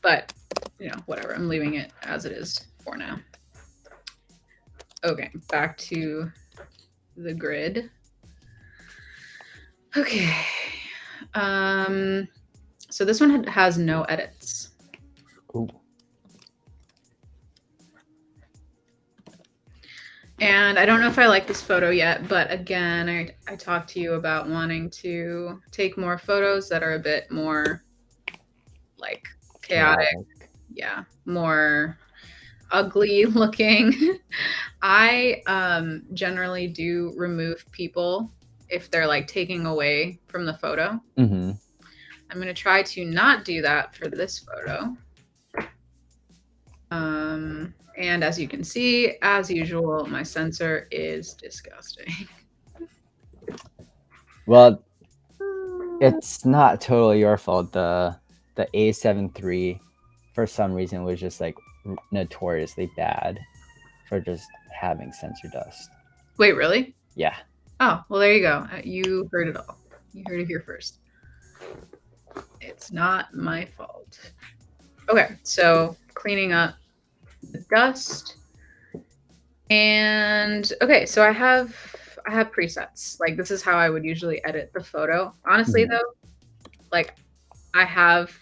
Speaker 2: But, you know, whatever. I'm leaving it as it is for now. Okay, back to the grid. Okay. So this one has no edits.
Speaker 1: Ooh.
Speaker 2: And I don't know if I like this photo yet, but again, I talked to you about wanting to take more photos that are a bit more like chaotic. Yeah, more ugly looking. I generally do remove people if they're like taking away from the photo.
Speaker 1: Mm-hmm.
Speaker 2: I'm going to try to not do that for this photo. And as you can see, as usual, my sensor is disgusting.
Speaker 1: Well, it's not totally your fault. The A7 III, for some reason, was just like notoriously bad for just having sensor dust.
Speaker 2: Wait, really?
Speaker 1: Yeah.
Speaker 2: Oh, well, there you go. You heard it all. You heard it here first. It's not my fault. Okay, so cleaning up the dust. And okay, so I have presets. Like this is how I would usually edit the photo. Honestly
Speaker 1: Mhm.
Speaker 2: though, like I have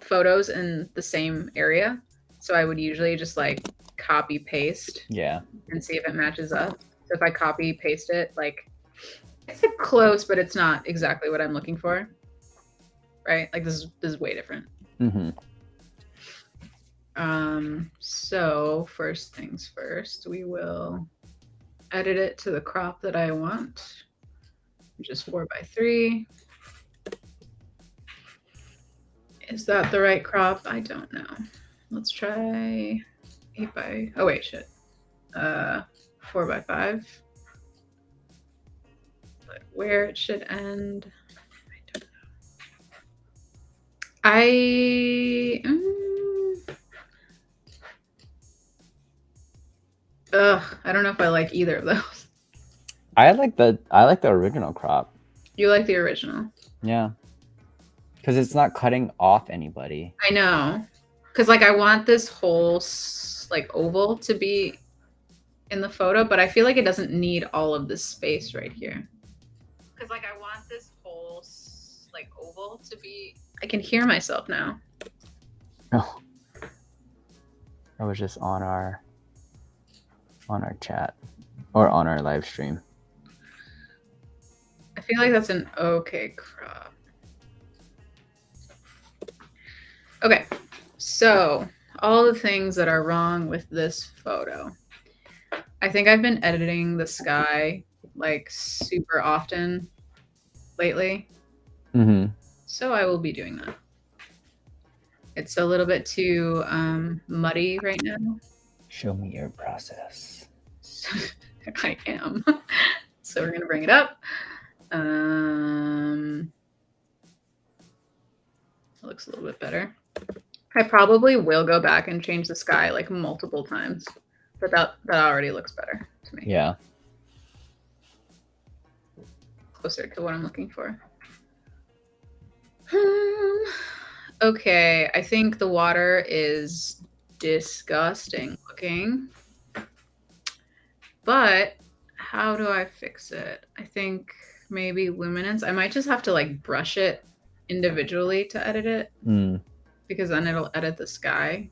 Speaker 2: photos in the same area. So I would usually just like copy paste
Speaker 1: Yeah.
Speaker 2: and see if it matches up. So if I copy paste it, like it's close, but it's not exactly what I'm looking for. Right? Like this is way different.
Speaker 1: Mm-hmm.
Speaker 2: So first things first, we will edit it to the crop that I want, which is 4:3. Is that the right crop? I don't know. Let's try 8 by, oh wait, shit. 4:5. But where it should end, I don't know. I don't know if I like either of those.
Speaker 1: I like the original crop.
Speaker 2: You like the original?
Speaker 1: Yeah. Because it's not cutting off anybody.
Speaker 2: I know. Because like I want this whole like oval to be in the photo, but I feel like it doesn't need all of this space right here. Because like I want this whole like oval to be. I can hear myself now.
Speaker 1: Oh. I was just on our chat or on our live stream.
Speaker 2: I feel like that's an okay crop. Okay, so all the things that are wrong with this photo. I think I've been editing the sky like super often lately.
Speaker 1: Mm-hmm.
Speaker 2: So I will be doing that. It's a little bit too muddy right now.
Speaker 1: Show me your process.
Speaker 2: I am. So we're going to bring it up. It looks a little bit better. I probably will go back and change the sky like multiple times, but that already looks better to me.
Speaker 1: Yeah.
Speaker 2: Closer to what I'm looking for. Okay, I think the water is disgusting looking. But how do I fix it? I think maybe luminance. I might just have to like brush it individually to edit it. Because then it'll edit the sky.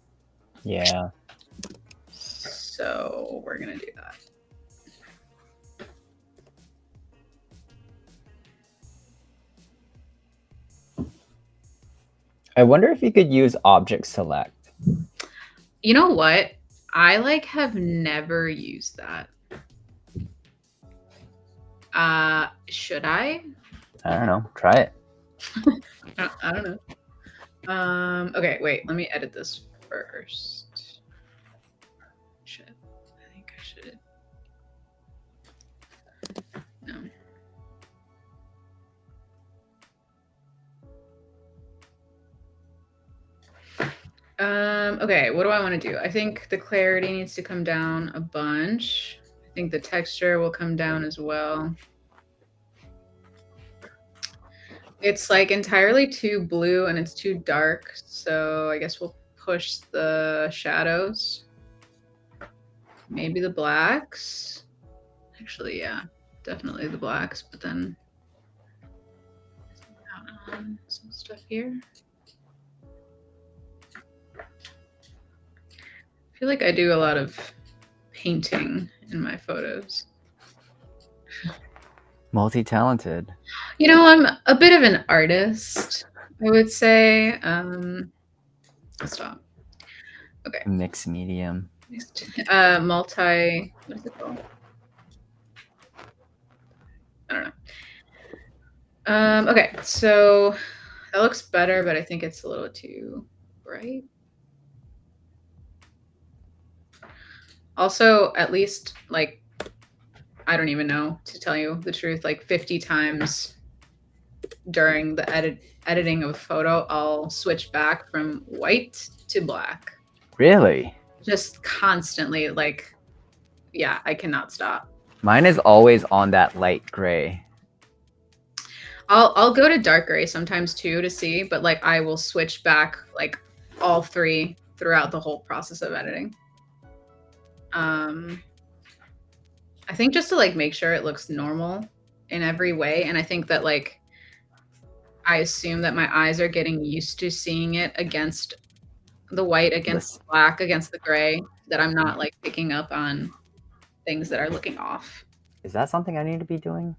Speaker 1: Yeah.
Speaker 2: So we're going to do that.
Speaker 1: I wonder if you could use object select.
Speaker 2: You know what? I like have never used that. Should I?
Speaker 1: I don't know. Try it.
Speaker 2: I don't know. Okay, wait. Let me edit this first. Shit. I think I should. No. Okay, what do I want to do? I think the clarity needs to come down a bunch. I think the texture will come down as well. It's like entirely too blue and it's too dark, so I guess we'll push the shadows. Maybe the blacks. Actually, yeah, definitely the blacks, but then some stuff here. I feel like I do a lot of painting in my photos.
Speaker 1: Multi-talented.
Speaker 2: You know, I'm a bit of an artist, I would say. Stop. Okay.
Speaker 1: Mixed medium.
Speaker 2: Multi. What is it called? I don't know. Okay, so that looks better, but I think it's a little too bright. Also, at least like I don't even know, to tell you the truth, like 50 times during the editing of a photo, I'll switch back from white to black.
Speaker 1: Really?
Speaker 2: Just constantly, like, yeah, I cannot stop.
Speaker 1: Mine is always on that light gray.
Speaker 2: I'll go to dark gray sometimes too to see, but like I will switch back like all three throughout the whole process of editing. I think just to like make sure it looks normal in every way, and I think that like I assume that my eyes are getting used to seeing it against the white, against the black, against the gray, that I'm not like picking up on things that are looking off.
Speaker 1: Is that something I need to be doing?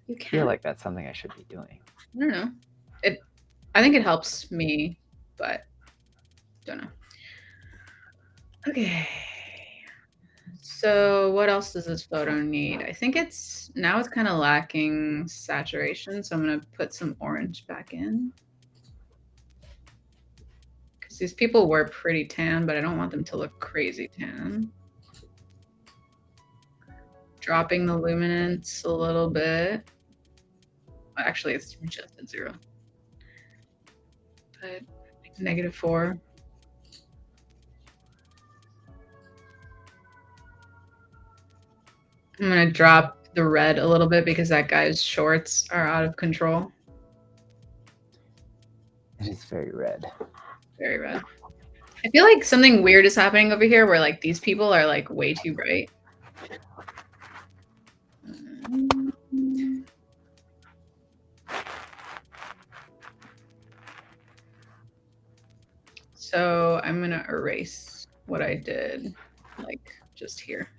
Speaker 2: You
Speaker 1: I feel
Speaker 2: can.
Speaker 1: like that's something I should be doing.
Speaker 2: I don't know. I think it helps me, but don't know. Okay. So what else does this photo need? I think it's kind of lacking saturation, so I'm gonna put some orange back in. Because these people were pretty tan, but I don't want them to look crazy tan. Dropping the luminance a little bit. Actually, it's just at 0. But -4. I'm gonna drop the red a little bit because that guy's shorts are out of control.
Speaker 1: It is very red.
Speaker 2: Very red. I feel like something weird is happening over here where like these people are like way too bright. So I'm gonna erase what I did, like just here.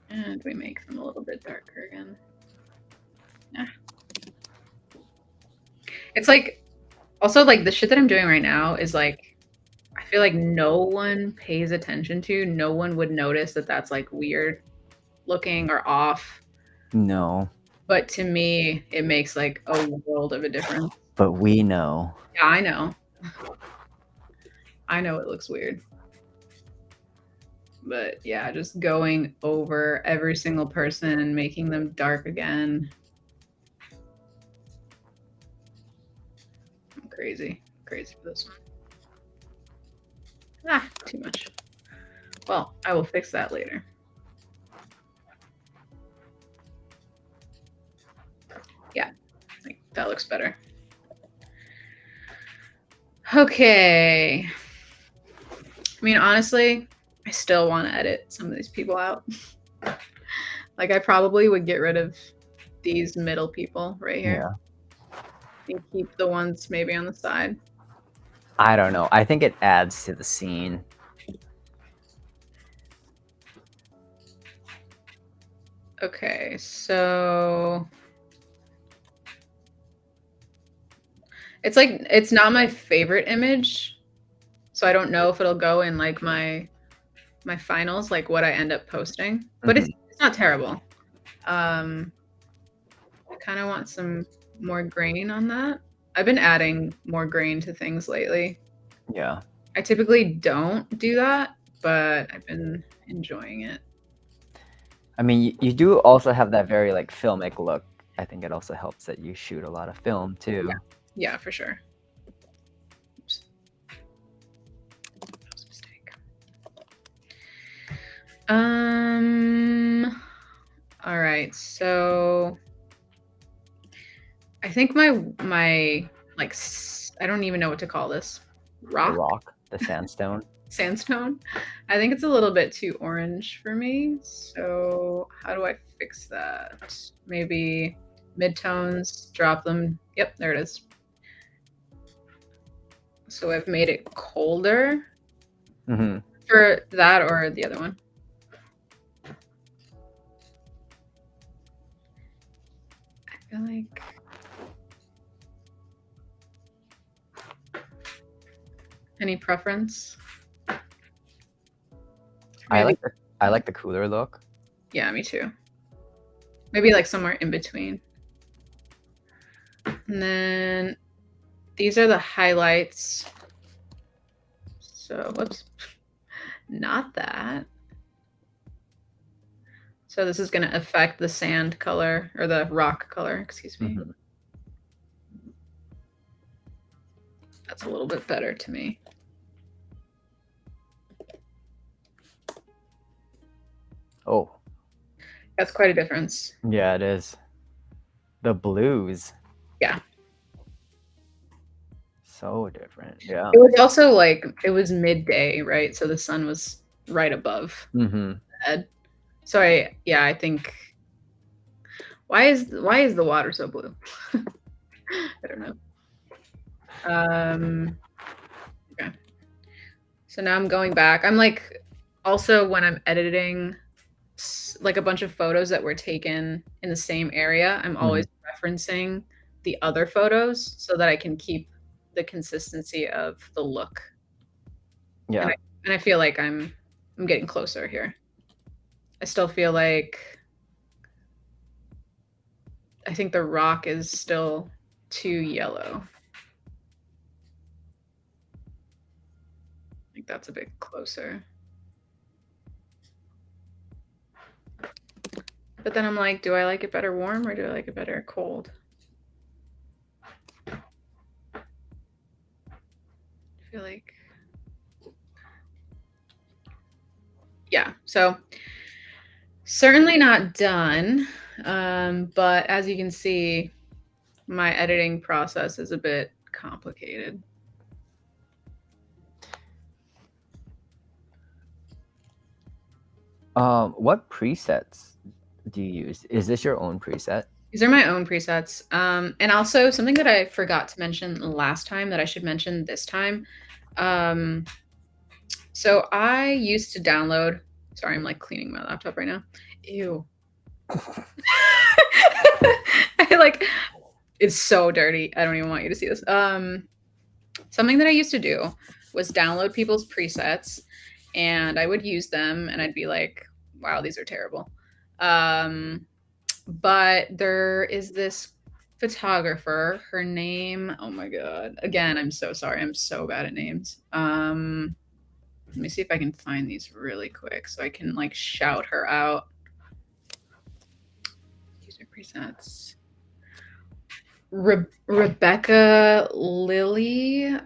Speaker 2: And we make them a little bit darker again. Yeah. It's like, also like the shit that I'm doing right now is like, I feel like no one pays attention to, no one would notice that that's like weird looking or off.
Speaker 1: No.
Speaker 2: But to me, it makes like a world of a difference.
Speaker 1: But we know.
Speaker 2: Yeah, I know. I know it looks weird. But yeah, just going over every single person and making them dark again. I'm crazy for this one. Ah, too much. Well, I will fix that later. Yeah, I think that looks better. Okay. I mean, honestly, I still want to edit some of these people out. Like, I probably would get rid of these middle people right here. Yeah. And keep the ones maybe on the side.
Speaker 1: I don't know. I think it adds to the scene.
Speaker 2: Okay, so it's like, it's not my favorite image, so I don't know if it'll go in like my finals, like what I end up posting, but it's not terrible. I kind of want some more grain on that. I've been adding more grain to things lately.
Speaker 1: Yeah.
Speaker 2: I typically don't do that, but I've been enjoying it.
Speaker 1: I mean, you do also have that very like filmic look. I think it also helps that you shoot a lot of film too.
Speaker 2: Yeah, for sure. Oops. That was a mistake. All right, so I think my like, I don't even know what to call this.
Speaker 1: Rock, the sandstone.
Speaker 2: Sandstone. I think it's a little bit too orange for me. So how do I fix that? Maybe midtones, drop them. Yep, there it is. So I've made it colder for that or the other one. I feel like any preference?
Speaker 1: Maybe. I like the cooler look.
Speaker 2: Yeah, me too. Maybe like somewhere in between. And then these are the highlights. So, whoops, not that. So this is going to affect the sand color or the rock color, excuse me.
Speaker 1: Mm-hmm.
Speaker 2: That's a little bit better to me.
Speaker 1: Oh.
Speaker 2: That's quite a difference.
Speaker 1: Yeah, it is. The blues.
Speaker 2: Yeah.
Speaker 1: So different. Yeah.
Speaker 2: It was also like, it was midday, right? So the sun was right above
Speaker 1: Mm-hmm.
Speaker 2: the head. So I think, why is the water so blue? I don't know. Okay. So now I'm going back. I'm like, also when I'm editing like a bunch of photos that were taken in the same area, I'm always referencing the other photos so that I can keep the consistency of the look.
Speaker 1: Yeah.
Speaker 2: And I feel like I'm getting closer here. I still feel like I think the rock is still too yellow. I think that's a bit closer. But then I'm like, do I like it better warm or do I like it better cold? I feel like, yeah. So certainly not done. But as you can see, my editing process is a bit complicated.
Speaker 1: What presets do you use? Is this your own preset?
Speaker 2: These are my own presets. And also something that I forgot to mention last time that I should mention this time. So I used to download, sorry, I'm like cleaning my laptop right now. Ew. I like, it's so dirty. I don't even want you to see this. Something that I used to do was download people's presets and I would use them and I'd be like, wow, these are terrible. But there is this photographer, her name, oh my god. Again, I'm so sorry. I'm so bad at names. Let me see if I can find these really quick so I can like shout her out. User presets. Rebecca Lilly. Oh man,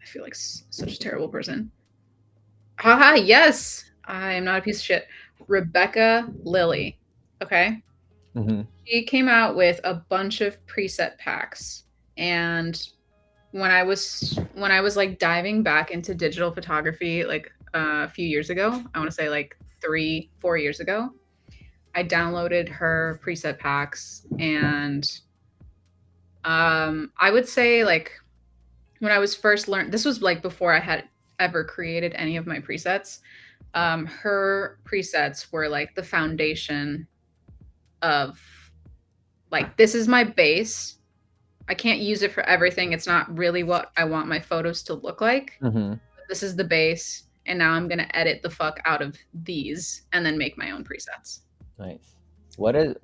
Speaker 2: I feel like such a terrible person. Haha, yes. I am not a piece of shit. Rebecca Lilly. Okay.
Speaker 1: Mm-hmm.
Speaker 2: She came out with a bunch of preset packs. And when I was like diving back into digital photography like a few years ago, I want to say like 3-4 years ago, I downloaded her preset packs and I would say like when I was first learned, this was like before I had ever created any of my presets. Her presets were like the foundation of like, this is my base. I can't use it for everything. It's not really what I want my photos to look like.
Speaker 1: Mm-hmm.
Speaker 2: This is the base. And now I'm going to edit the fuck out of these and then make my own presets.
Speaker 1: Nice. What is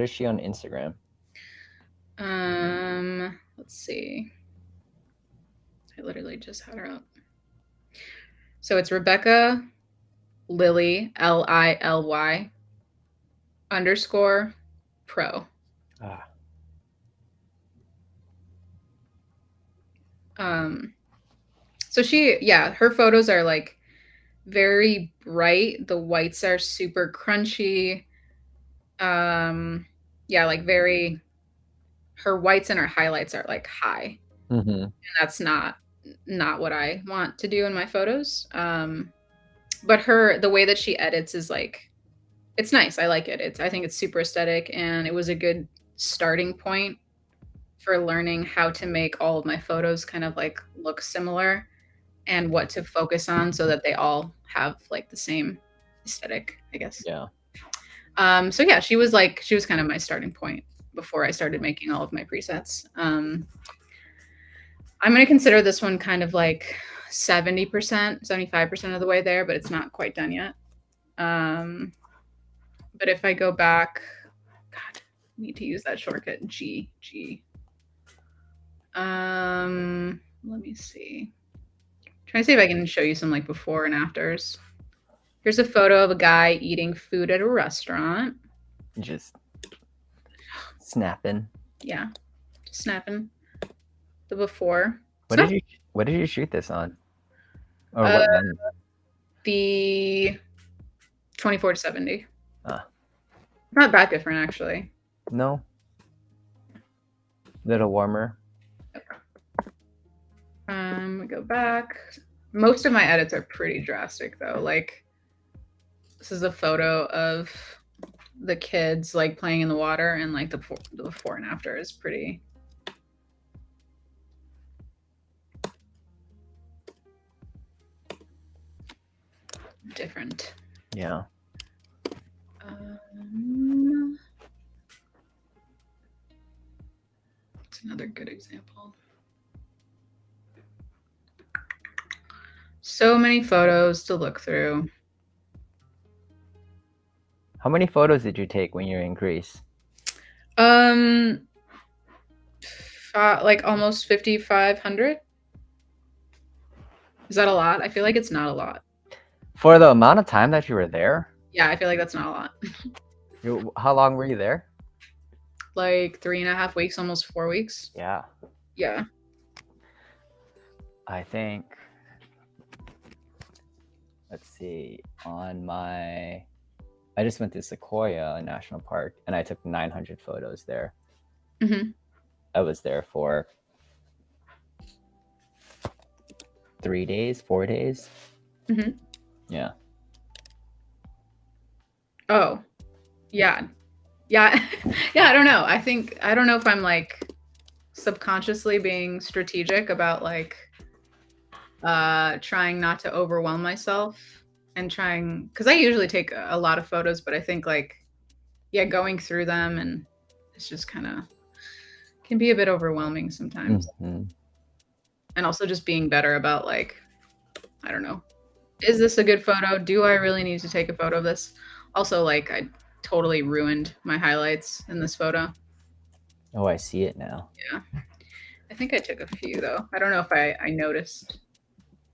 Speaker 1: she on Instagram?
Speaker 2: Let's see. I literally just had her up. So it's Rebecca Lilly, Lily _ pro.
Speaker 1: Ah.
Speaker 2: So her photos are like very bright. The whites are super crunchy. Like very, her whites and her highlights are like high.
Speaker 1: Mm-hmm.
Speaker 2: And that's not what I want to do in my photos. But the way that she edits is like, it's nice. I like it. I think it's super aesthetic and it was a good starting point for learning how to make all of my photos kind of like look similar and what to focus on so that they all have like the same aesthetic, I guess.
Speaker 1: Yeah.
Speaker 2: So yeah, she was kind of my starting point before I started making all of my presets. I'm going to consider this one kind of like 70%, 75% of the way there, but it's not quite done yet. But if I go back, God, I need to use that shortcut G. Let me see. Trying to see if I can show you some like before and afters. Here's a photo of a guy eating food at a restaurant.
Speaker 1: Just snapping.
Speaker 2: Yeah, just snapping. The before.
Speaker 1: What did you shoot this on? Or
Speaker 2: Uh,
Speaker 1: what lens?
Speaker 2: The 24 to 70.
Speaker 1: Ah.
Speaker 2: Not that different actually.
Speaker 1: No. Little warmer.
Speaker 2: We go back. Most of my edits are pretty drastic though. Like this is a photo of the kids like playing in the water, and like the before and after is pretty different.
Speaker 1: Yeah.
Speaker 2: It's another good example. So many photos to look through.
Speaker 1: How many photos did you take when you were in Greece?
Speaker 2: Like almost 5,500. Is that a lot? I feel like it's not a lot.
Speaker 1: For the amount of time that you were there?
Speaker 2: Yeah, I feel like that's not a lot.
Speaker 1: How long were you there?
Speaker 2: Like 3.5 weeks, almost 4 weeks.
Speaker 1: Yeah.
Speaker 2: Yeah.
Speaker 1: I think, let's see, I just went to Sequoia National Park and I took 900 photos there.
Speaker 2: Mm-hmm.
Speaker 1: I was there for 3 days, 4 days.
Speaker 2: Mm-hmm.
Speaker 1: Yeah.
Speaker 2: Oh, yeah. Yeah. Yeah, I don't know. I don't know if I'm like subconsciously being strategic about like trying not to overwhelm myself and trying, because I usually take a lot of photos, but I think like, yeah, going through them and it's just kind of can be a bit overwhelming sometimes.
Speaker 1: Mm-hmm.
Speaker 2: And also just being better about like, I don't know, is this a good photo? Do I really need to take a photo of this? Also, like I totally ruined my highlights in this photo.
Speaker 1: Oh, I see it now.
Speaker 2: Yeah. I think I took a few though. I don't know if I noticed.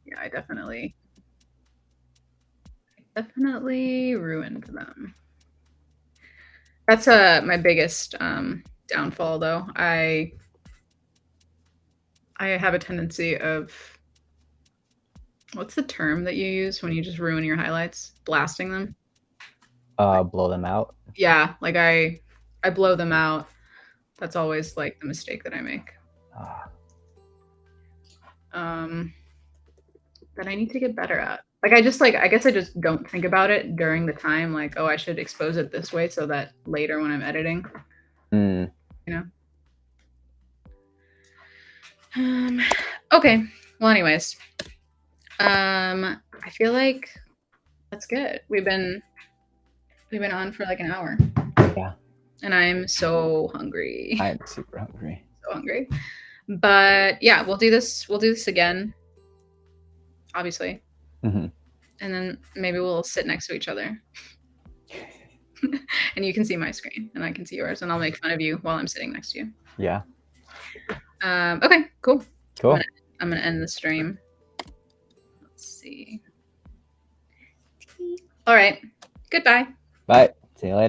Speaker 2: Yeah, I definitely ruined them. That's my biggest downfall though. I have a tendency of, what's the term that you use when you just ruin your highlights? Blasting them?
Speaker 1: Blow them out.
Speaker 2: Yeah, like I blow them out. That's always like the mistake that I make. That I need to get better at. Like I guess I just don't think about it during the time, like, oh, I should expose it this way so that later when I'm editing, you know. Okay. Well, anyways, I feel like that's good. We've been on for like an hour.
Speaker 1: Yeah.
Speaker 2: And I'm so hungry.
Speaker 1: I'm super hungry.
Speaker 2: So hungry. But yeah, we'll do this again. Obviously.
Speaker 1: Mm-hmm.
Speaker 2: And then maybe we'll sit next to each other. And you can see my screen and I can see yours, and I'll make fun of you while I'm sitting next to you.
Speaker 1: Yeah.
Speaker 2: Okay, cool.
Speaker 1: Cool.
Speaker 2: I'm gonna end the stream. Let's see. All right. Goodbye.
Speaker 1: Bye. See you later.